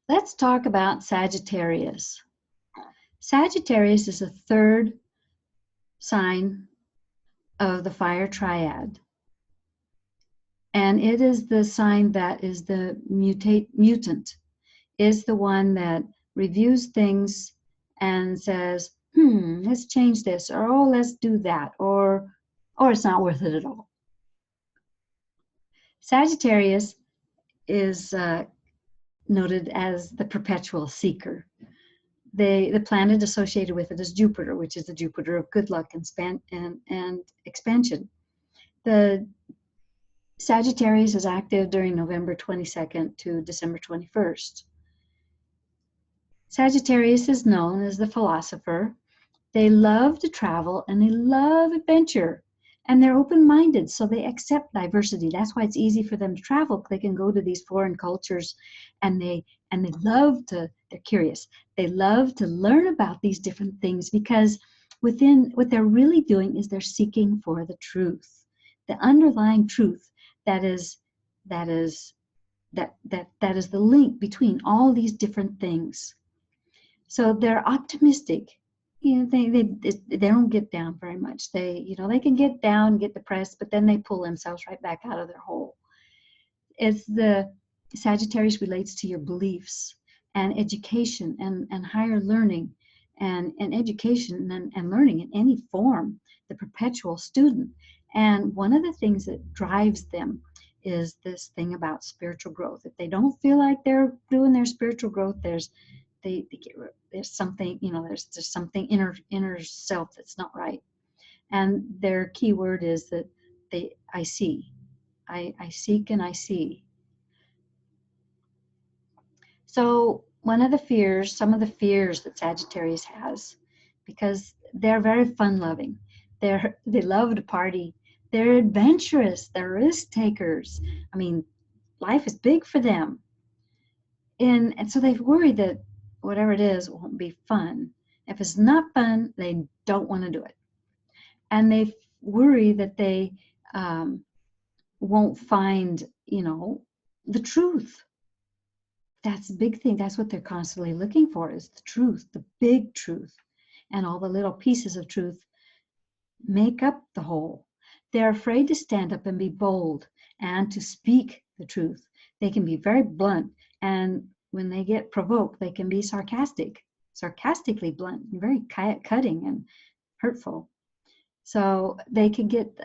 Let's talk about Sagittarius. Sagittarius is the third sign of the fire triad. And it is the sign that is the mutant, is the one that reviews things and says, let's change this, or oh, let's do that, or it's not worth it at all. Sagittarius is noted as the perpetual seeker. The planet associated with it is Jupiter, which is the Jupiter of good luck and expansion. The Sagittarius is active during November 22nd to December 21st. Sagittarius is known as the philosopher. They love to travel and they love adventure. And they're open-minded, so they accept diversity. That's why it's easy for them to travel. They can go to these foreign cultures, and they love to, they're curious. They love to learn about these different things, because within what they're really doing is they're seeking for the truth, the underlying truth that is the link between all these different things. So they're optimistic. They don't get down very much. They can get down, get depressed, but then they pull themselves right back out of their hole. It's the Sagittarius relates to your beliefs and education and higher learning and education and learning in any form, the perpetual student. And one of the things that drives them is this thing about spiritual growth. If they don't feel like they're doing their spiritual growth, there's something, there's something inner self that's not right. And their key word is that I see. I seek and I see. So some of the fears that Sagittarius has, because they're very fun-loving. They love to party. They're adventurous. They're risk takers. I mean, life is big for them. And so they worry that whatever it is won't be fun. If it's not fun, they don't want to do it. And they worry that they won't find, the truth. That's the big thing. That's what they're constantly looking for, is the truth, the big truth. And all the little pieces of truth make up the whole. They're afraid to stand up and be bold and to speak the truth. They can be very blunt, and when they get provoked, they can be sarcastically blunt, very cutting and hurtful. So they can get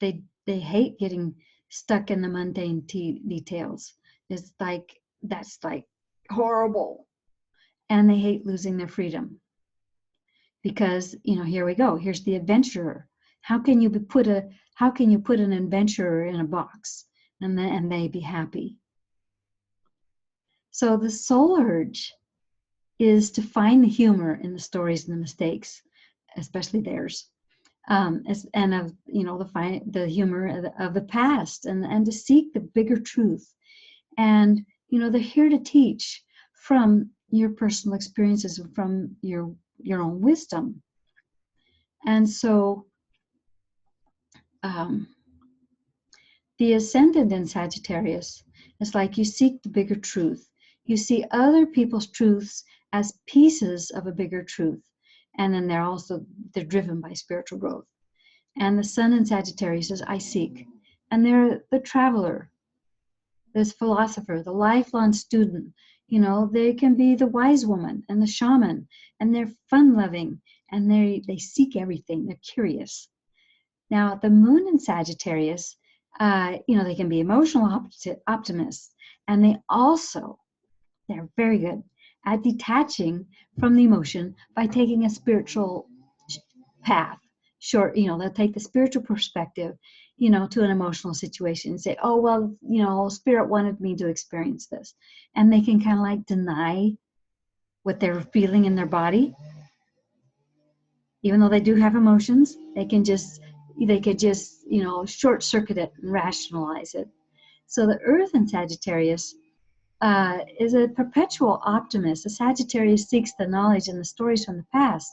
they hate getting stuck in the mundane details. It's like, that's like horrible. And they hate losing their freedom, because here we go. Here's the adventurer. How can you put an adventurer in a box and they be happy? So the soul urge is to find the humor in the stories and the mistakes, especially theirs, and of the humor of the past, and to seek the bigger truth. And they're here to teach from your personal experiences and from your own wisdom. And so the ascendant in Sagittarius is like, you seek the bigger truth. You see other people's truths as pieces of a bigger truth. And then they're driven by spiritual growth. And the sun in Sagittarius is, I seek. And they're the traveler, this philosopher, the lifelong student. They can be the wise woman and the shaman, and they're fun-loving, and they seek everything. They're curious. Now, the moon in Sagittarius, they can be emotional optimists, and they're very good at detaching from the emotion by taking a spiritual path. They'll take the spiritual perspective, to an emotional situation and say, oh, well, spirit wanted me to experience this. And they can kind of like deny what they're feeling in their body. Even though they do have emotions, they could just, short circuit it and rationalize it. So the earth in Sagittarius is a perpetual optimist. The Sagittarius seeks the knowledge and the stories from the past,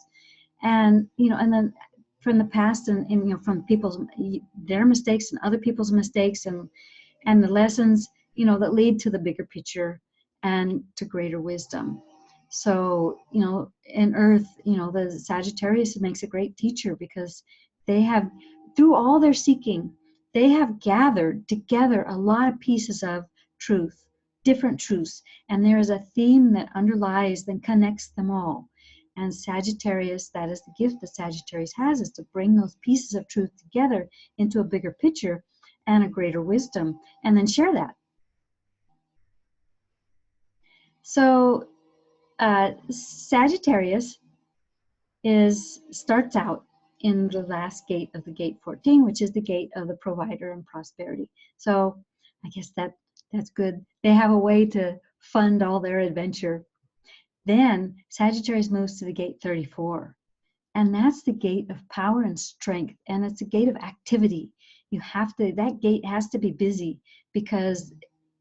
and then from the past and from their mistakes and other people's mistakes and the lessons that lead to the bigger picture, and to greater wisdom. So, in Earth, the Sagittarius makes a great teacher because they have, through all their seeking, they have gathered together a lot of pieces of truth, different truths, and there is a theme that underlies and connects them all. And Sagittarius, that is the gift that Sagittarius has, is to bring those pieces of truth together into a bigger picture and a greater wisdom, and then share that. So Sagittarius starts out in the last gate of the gate 14, which is the gate of the provider and prosperity. So I guess that's good. They have a way to fund all their adventure. Then Sagittarius moves to the gate 34, and that's the gate of power and strength, and it's a gate of activity. That gate has to be busy because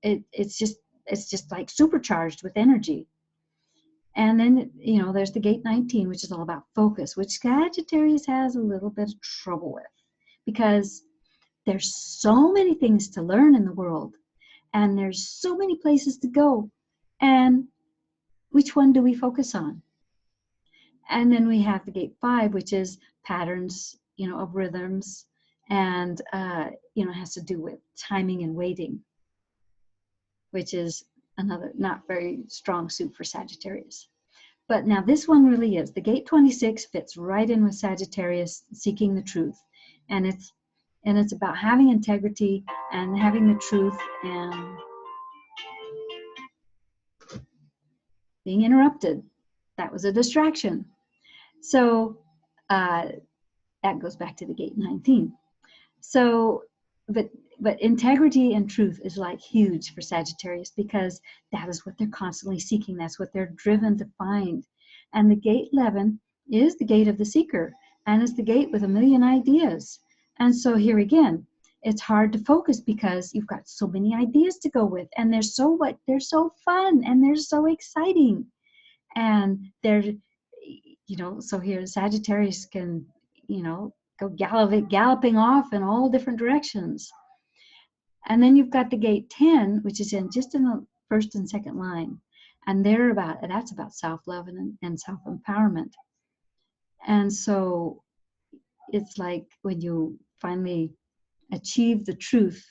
it's just like supercharged with energy. And then, there's the gate 19, which is all about focus, which Sagittarius has a little bit of trouble with because there's so many things to learn in the world and there's so many places to go. And which one do we focus on? And then we have the gate 5, which is patterns, of rhythms, and, has to do with timing and waiting, which is another not very strong suit for Sagittarius. But now this one really is. The gate 26 fits right in with Sagittarius seeking the truth. And it's about having integrity and having the truth and being interrupted. That was a distraction. So that goes back to the gate 19. So, but integrity and truth is like huge for Sagittarius because that is what they're constantly seeking. That's what they're driven to find. And the gate 11 is the gate of the seeker, and it's the gate with a million ideas. And so here again, it's hard to focus because you've got so many ideas to go with, and they're so fun and they're so exciting. And they're, so here Sagittarius can, go galloping off in all different directions. And then you've got the gate 10, which is just in the first and second line. And that's about self-love and self-empowerment. And so it's like when you finally achieve the truth,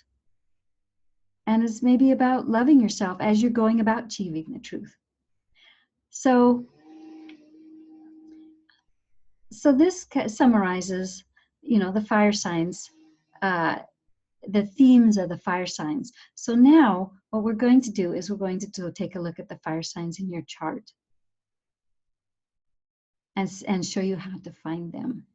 and it's maybe about loving yourself as you're going about achieving the truth. So this summarizes, the fire signs, the themes of the fire signs. So now what we're going to do is we're going to take a look at the fire signs in your chart and show you how to find them.